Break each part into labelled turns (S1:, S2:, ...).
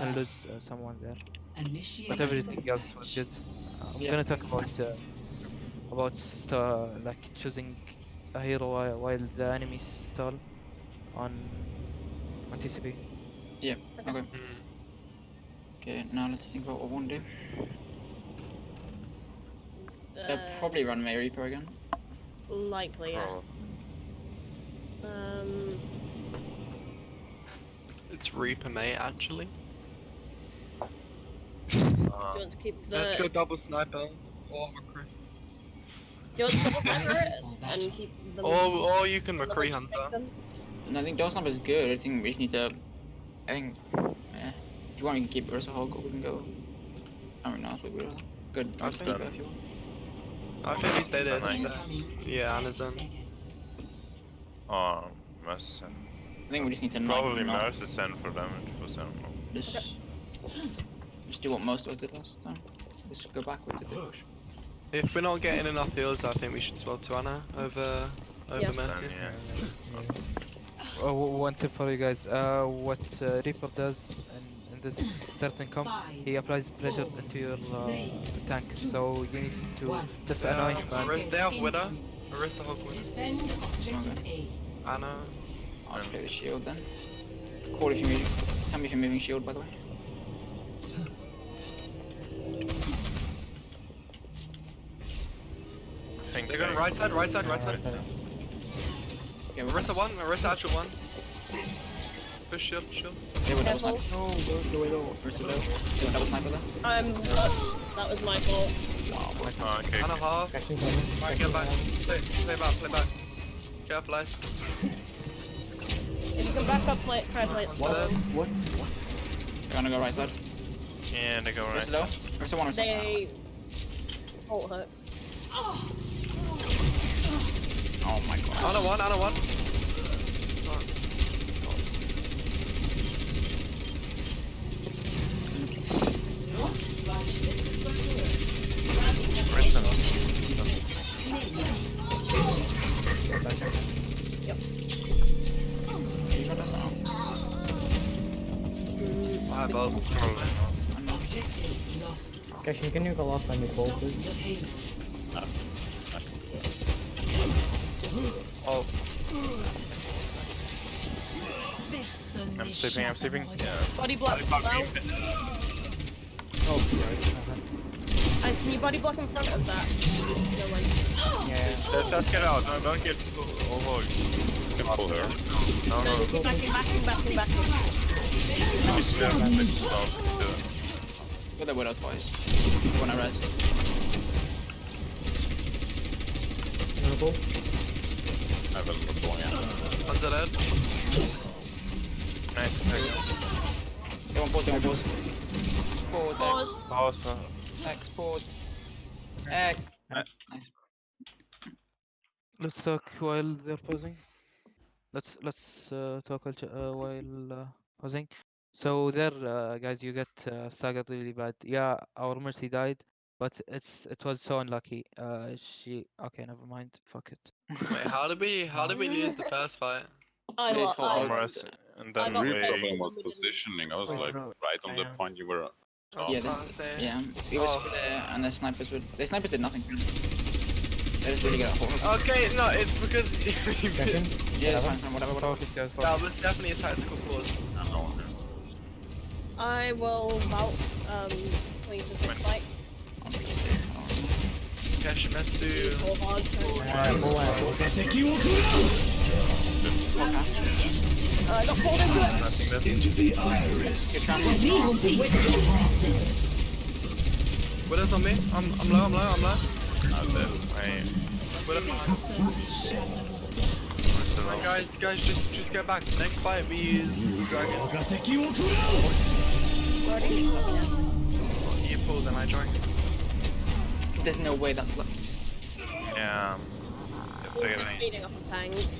S1: can lose someone there. But everything else was good. I'm gonna talk about like choosing a hero while the enemy stall on TCP.
S2: Yeah, okay. Okay, now let's think about what we want to do. Probably run May Reaper again.
S3: Likely, yes.
S4: It's Reaper May actually.
S3: Do you want to keep the?
S4: Let's go double sniper or McCree.
S3: Do you want to double sniper it and keep them?
S4: Or you can McCree Hunter.
S2: No, I think double sniper is good. I think we just need to. I think. Yeah. If you want, we can keep Ursa Hulk, or we can go. I don't know. What we rather. Good.
S4: I think.
S2: If you want.
S4: I think we stay there. Yeah, Amazon.
S5: Oh, Mercy Sen.
S2: I think we just need to.
S5: Probably Mercy Sen for damage, because I don't know.
S2: Just do what most of us did last time. Just go backwards a bit.
S4: If we're not getting enough heals, I think we should swap to Ana over Mercy.
S1: One tip for you guys. What Reaper does in this certain comp, he applies pressure into your tank, so you need to just annoy him.
S4: They have Widow. Orisa Hulk Widow. Ana.
S2: I'll play the shield then. Call if you're moving. Tell me if you're moving shield, by the way.
S4: They're going right side.
S2: Okay,
S4: Orisa 1, Orisa actual 1. Push shield.
S2: They were double sniper. No, go away low. First to low. They were double sniper there.
S3: That was my fault.
S5: Oh, okay.
S4: Ana half. Right, get back. Play back. Careful, Ice.
S3: If you can back up, try and play it slow.
S2: What? They're gonna go right side.
S5: Yeah, they go right.
S2: First low. First one or something.
S3: They ult hook.
S2: Oh my god.
S4: Ana 1.
S3: Yep.
S2: You shot us now.
S4: I have both.
S6: Cashin, can you go off on the ball, please?
S4: Oh.
S5: I'm sleeping. Yeah.
S3: Body block now.
S1: Oh,
S3: Can you body block in front of that? No way.
S1: yeah.
S5: Just get out. No, don't get over. You can pull her. No.
S3: Backing.
S5: It's there. It's down.
S2: Go the Widow twice. Wanna res.
S5: I have a little boy.
S4: Hunter dead.
S5: Nice.
S2: They want pause. Pause.
S3: Pause.
S2: X. Pause. X. Nice.
S1: Let's talk while they're pausing. Let's talk while pausing. So there, guys, you get staggered really bad. Yeah, our Mercy died, but it was so unlucky. Okay, never mind. Fuck it.
S4: Wait, how did we lose the first fight?
S3: I
S5: Mercy, and then
S3: got
S5: we.
S3: red.
S7: Problem was positioning. I was like right on the point you were.
S2: Yeah, it was and the snipers would. The snipers did nothing. They just really get a hold.
S4: Okay, no, it's because
S2: Yeah, it's fine, whatever.
S4: that was definitely a tactical pause.
S3: I will mount please the big fight.
S4: Cash, let's do.
S3: I got pulled into it.
S5: Into the
S7: iris.
S4: Widow's on me. I'm low. Right, guys, just get back. Next fight we use dragon. You pull, then I dragon.
S2: There's no way that's left.
S5: Yeah.
S3: We're just speeding up on tanks.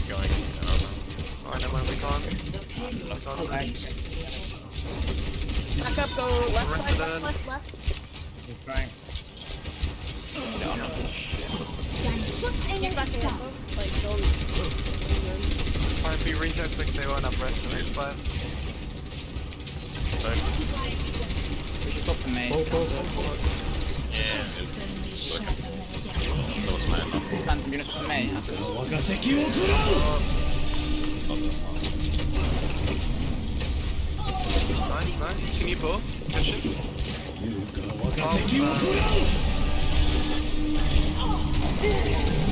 S5: Going. I don't know.
S4: Alright, never mind, we can't.
S3: Back up, go left side, left.
S6: He's trying.
S3: Keep backing up, like don't.
S4: Alright, be reset quick, they won't have rest the next fight.
S2: We should stop the main.
S7: Yeah, that was my enough.
S2: Plant from units from main.
S4: Nice, nice. Can you pull? Good shit.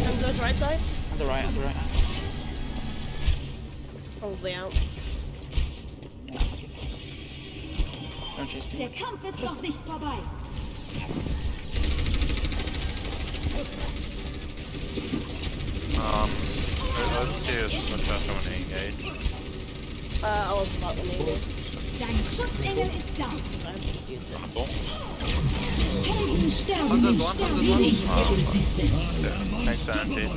S3: Hanzo's right side.
S2: On the right, on the right.
S3: Probably out.
S2: Yeah. Don't chase too
S8: Der
S2: much.
S8: Kampf ist noch nicht vorbei.
S5: Let's see if someone engage.
S3: I was about to need it.
S8: Dein Schutzengel ist da.
S3: I haven't used it.
S8: Heldenstern
S4: Hanzo's one,
S8: sterben
S4: Hanzo's one.
S8: nicht für Resistance.
S5: Thanks, Sandy.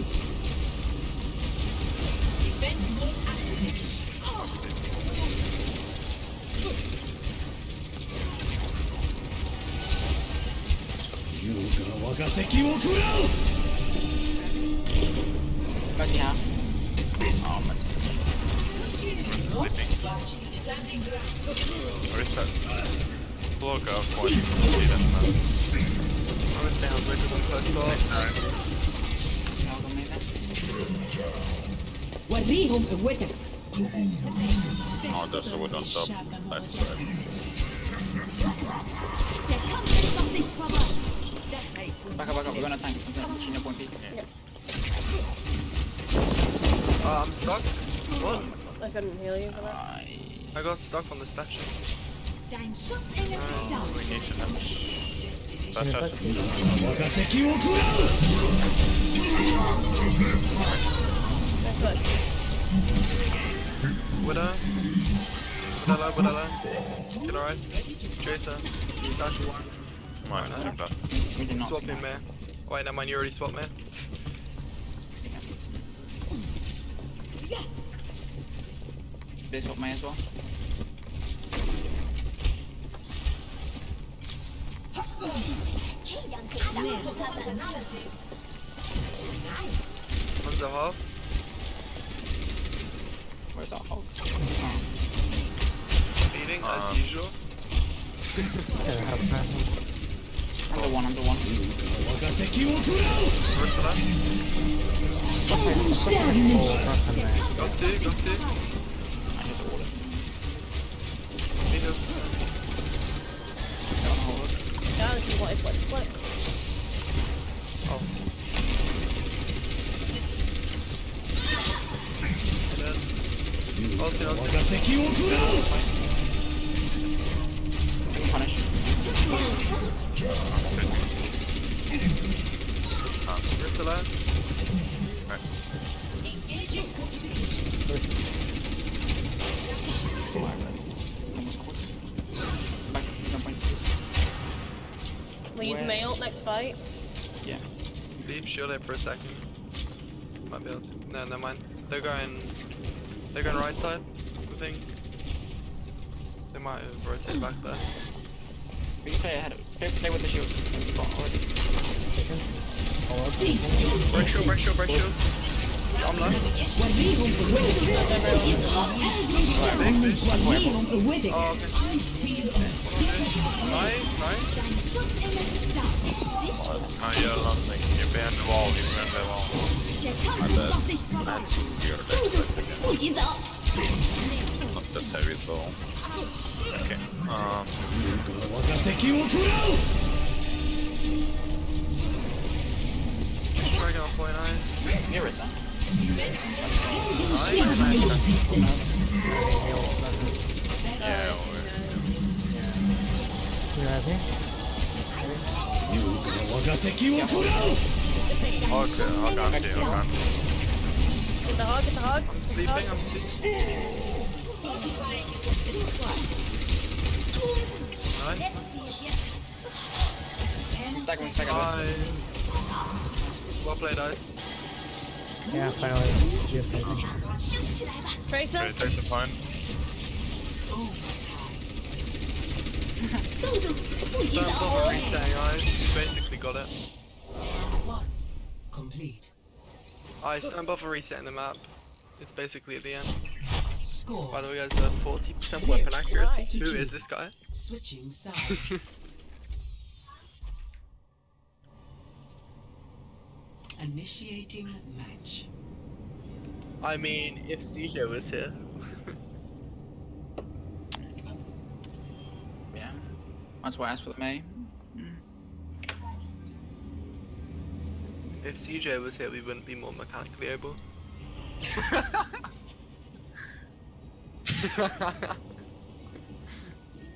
S2: Mercy half. Oh, mercy.
S5: Sleeping. Where is that? Block up point. See that now.
S4: I was down with the first off.
S2: I'll go main then.
S8: وريهم قوتك.
S7: Oh, there's a wood on top. Left side.
S8: Der Kampf ist noch nicht vorbei.
S2: Back up, we're gonna tank. She no point P.
S4: I'm stuck. What?
S3: I couldn't heal you for that.
S4: I got stuck on the statue.
S8: Dein Schutzengel ist da.
S5: We need to have. That's us.
S3: That's what.
S4: Widow. Widow. Get our eyes. Tracer. Statue one.
S5: Come on, let's do that.
S2: We did not
S4: Swap
S2: see
S4: me, man. Wait, never mind, you already swapped me.
S2: They swap main as well.
S4: One's a half.
S2: Where's our hog?
S4: Eating as usual.
S2: Under one.
S4: First for that.
S6: Oh,
S4: Got two.
S2: I hit the water.
S4: Need to.
S2: Got a hog.
S3: Yeah, this is what it's what.
S4: Oh. And then. Ulti.
S2: Punish.
S4: First for that.
S5: Nice.
S2: Back, no point.
S3: We use
S2: Where?
S3: mail next fight.
S2: Yeah.
S4: Leave shield it for a second. Might be able to. No, never mind. They're going right side, I think. They might have rotated back there.
S2: We can play ahead. Play with the shield. We've got already.
S4: Break shield. I'm left.
S8: وريهم قوتك. وريهم قوتك.
S4: Oh, okay. Nice.
S8: Dein Schutzengel ist da.
S5: Oh, you're landing. You're behind the wall.
S8: Der Kampf ist noch nicht vorbei.
S7: That's weird.
S8: 不许走。
S7: Not that heavy though.
S5: Okay.
S4: Dragon on point eyes.
S2: Near it, huh?
S8: Heldenstern Resistance.
S5: Yeah. Okay, I got you.
S3: Get the hog.
S4: I'm sleeping. Nice.
S2: Second.
S4: Nice. Well played, eyes.
S6: yeah, finally.
S3: Tracer.
S5: Okay, take the point.
S4: Don't bother resetting, eyes. You basically got it.
S9: Complete.
S4: Eyes, don't bother resetting the map. It's basically at the end.
S9: Score.
S4: By the way, guys, 40% weapon accuracy. Who is this guy?
S9: Switching sides. Initiating match.
S4: I mean, if CJ was here.
S2: Yeah. That's why I asked for the May.
S4: If CJ was here, we wouldn't be more mechanically able.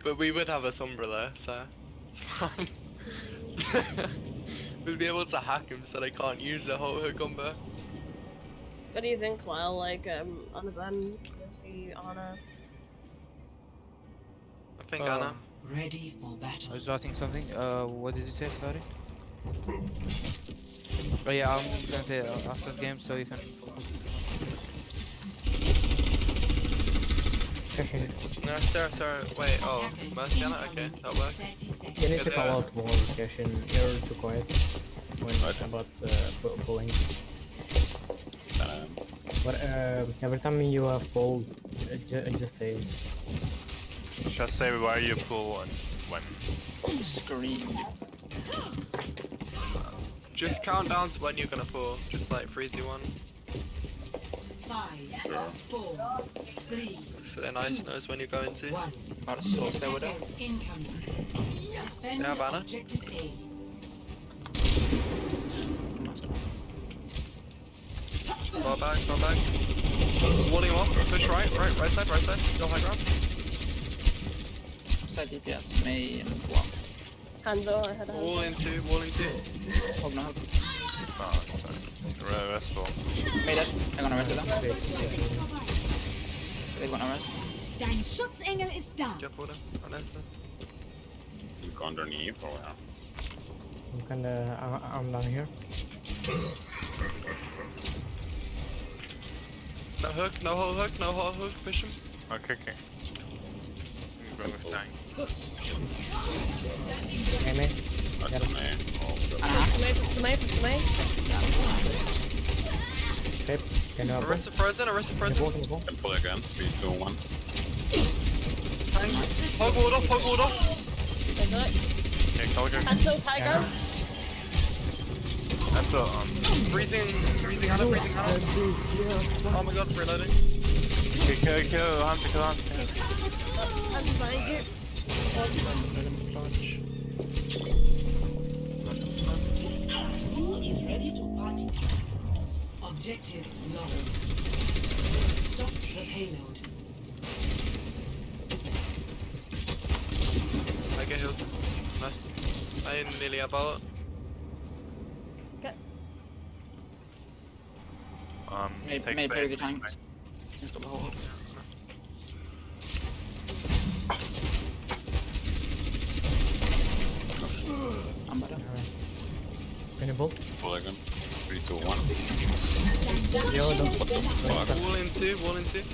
S4: But we would have a Sombra there, so it's fine. We'd be able to hack him so they can't use the whole hook combo.
S3: What do you think, Lyle? Like, on his end, is he on a...
S4: I think Anna.
S9: Ready for
S1: I
S9: battle.
S1: was writing something. What did you say? Sorry. Oh yeah, I'm gonna say after the game, so you can focus.
S4: No, Sarah, wait, oh, Mercy Anna? Okay, that works.
S9: 30 seconds.
S6: You need to
S4: Yeah,
S6: call out more location. You're too quiet when about pulling. But every time you have pulled, just say.
S5: Just say where you pull and when.
S2: Scream.
S4: Just count down to when you're gonna pull. Just like 3, 2, 1.
S9: 5, 4, 3,
S4: So then I knows when you're going to.
S9: 1.
S2: About to sort there with it.
S9: Attackers incoming. Defend
S4: Yeah, Vanna.
S9: objective A.
S4: Fall back. Warning him off. Push right side. Go high ground.
S2: Side DPS, May and Guam.
S3: Hanzo, I had a Hanzo.
S4: Wall in 2.
S2: Hope not.
S5: Oh, sorry. Restful.
S2: Made it. I'm gonna rest it up. They're gonna rest.
S8: Dein Schutzengel ist da.
S4: Jump order. On answer.
S7: Look underneath or where?
S6: I'm down here.
S4: No hook, no whole hook, push him.
S5: Okay. I'm going with tank.
S6: Amen.
S7: That's me. Oh,
S3: Push the May.
S6: Okay. Can you help?
S4: Arrested frozen.
S6: Can
S7: can pull again. 3, 2, 1.
S4: Hog ward off.
S3: Is it?
S5: Okay, Kalga.
S3: Hanzo, Tiger.
S5: That's a
S4: Freezing Hannah. Oh my god, reloading.
S5: okay, kill Hunter.
S3: Hanzo behind you.
S9: Who is ready to party? Objective lost. Stop the payload.
S4: I get healed. Nice. I nearly have bullet.
S3: Okay.
S2: May
S5: Take
S2: play with
S5: space.
S2: your tanks. He's got the whole hook. I'm better.
S6: Can you pull?
S7: Pull again. 3, 2, 1.
S6: Yo, don't
S7: Fuck.
S4: Wall in 2.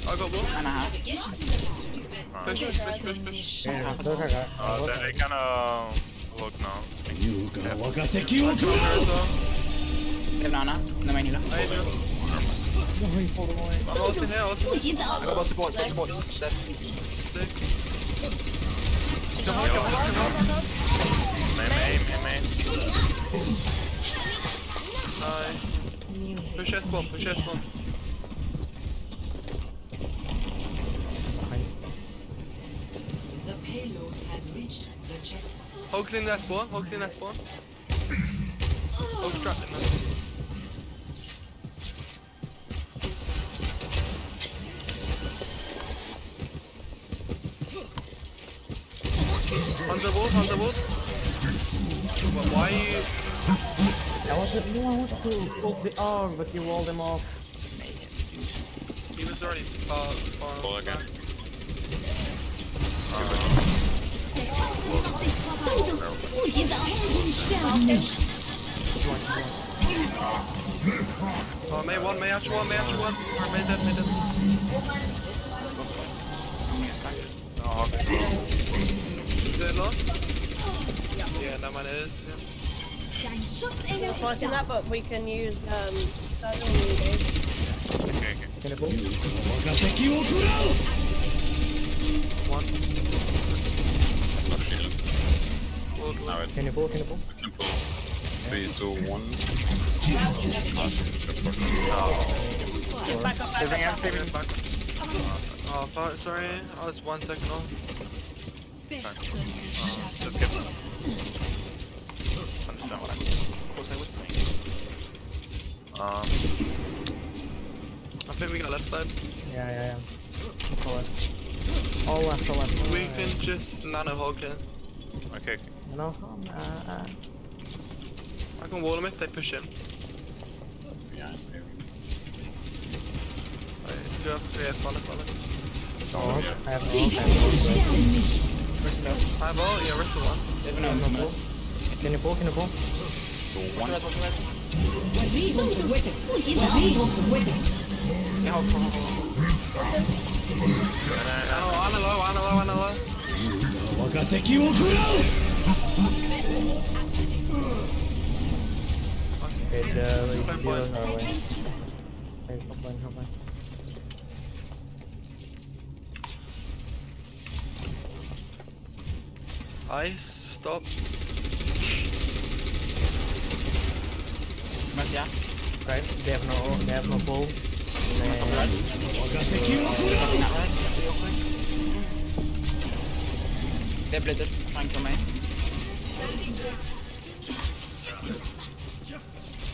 S4: I got wall.
S2: And a half.
S4: Push.
S6: Yeah, those are guys.
S5: They kinda look now.
S2: They have Nana. No main healer.
S4: I hit you. I'm also here.
S8: 不洗澡
S2: I got bot support. Dead.
S4: Sick.
S5: Aim.
S4: Nice. Push S bomb.
S9: The payload has reached the checkpoint.
S4: Hogs in that spawn. Hogs trapped in there. Hunter wall. Why are you...
S6: I wanted to pull the arm, but you walled him off.
S4: He was already far
S7: Pull again.
S8: Hunter, 不洗澡，sterben nicht.
S4: Oh, May actually one. May dead.
S5: Oh, okay.
S4: Is it lost? Yeah, no man it is. Yeah.
S8: Dein Schutzengel
S3: Just
S8: ist
S3: watching
S8: da.
S3: that, but we can use Tiger when we engage.
S5: Okay.
S6: Can you pull?
S4: One.
S7: No shield.
S4: Pull.
S7: Now it
S6: Can you pull? Can you pull?
S7: can pull. 3, 2, 1.
S3: Get back up, back up, back up.
S4: Back. Oh, sorry. I was 1 second off.
S5: Just get understand what
S4: I think we got left side.
S6: Yeah. All left. All left.
S4: We can just nano hog here.
S5: okay.
S6: No.
S4: I can wall them if they push in.
S7: Yeah, maybe.
S4: Right, go up. Yeah, follow.
S6: Oh,
S7: Yeah.
S6: I have no.
S4: High ball, yeah, rest of one.
S2: They have
S6: I have no
S2: no
S6: pull. Can you pull?
S7: 2, 1.
S2: Yeah, hold.
S4: Oh, on a low.
S6: Okay, the
S4: Fine,
S6: healers
S4: fine.
S6: are away. Okay, hop line.
S4: Ice, stop.
S2: Nice, yeah.
S6: Right, they have no pull.
S2: Copy that, guys. Real quick. They're blizzard. Trying to me.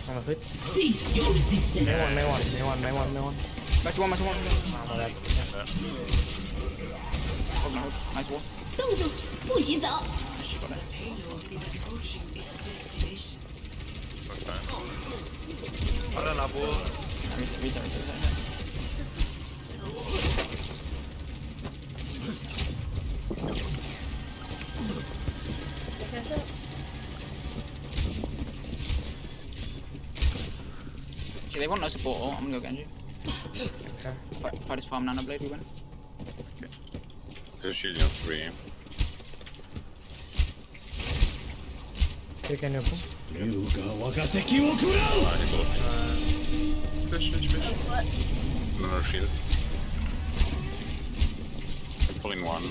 S6: On a hit.
S8: Cease your resistance.
S6: May one.
S2: Back to one.
S6: Oh my god.
S2: Hold. Nice wall.
S8: 动作不许走。
S2: She got it.
S9: Payload is approaching its destination.
S4: I don't have wall.
S2: I missed the retard. Okay, they want no support. I'm gonna go Genji.
S6: Okay.
S2: Fight his farm nano blade. We win.
S7: 2 shield on 3.
S6: Okay, can you pull?
S7: He's ulting.
S4: Push.
S7: No shield. I'm pulling 1.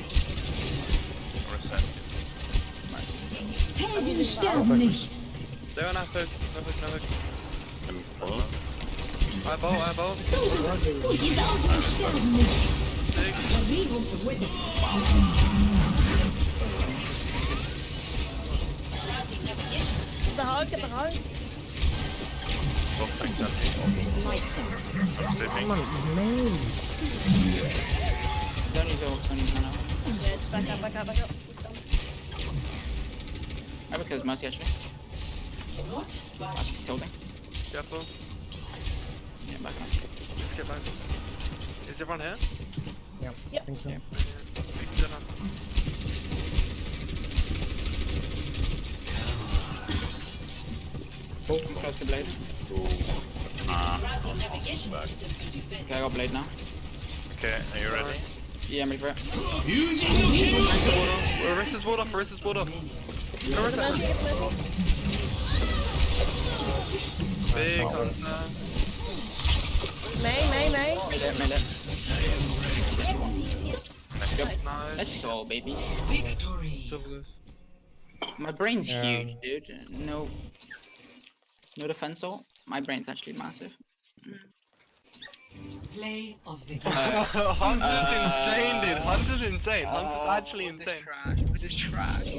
S5: Reset.
S8: Helden sterben nicht.
S4: They're on our hook. No hook.
S7: Can pull.
S4: High ball.
S8: 不许走，sterben nicht.
S4: Big.
S3: Get the hog.
S5: Don't think that. Sleeping.
S2: Don't need to nano.
S3: Yeah, just back up.
S2: I would kill his mercy actually. That's tilting.
S4: Careful.
S2: Yeah, back up.
S4: Just get back. Is everyone here?
S6: Yeah,
S3: Yep.
S6: I think so.
S2: Yeah.
S4: We can get up.
S2: I'm close to blade.
S7: 2. Nah.
S2: Okay, I got blade now.
S5: Okay, are you ready?
S2: Yeah, I'm ready for it.
S4: Arista's walled up. Big hunter.
S3: May.
S2: Made it.
S4: Nice.
S2: Let's go, baby.
S9: Victory.
S4: Double this.
S2: My brain's huge, dude. No defense ult. My brain's actually massive.
S9: Play of the game.
S4: Hunter's insane, dude. Hunter's insane. Hunter's actually
S2: What's
S4: insane.
S2: this trash?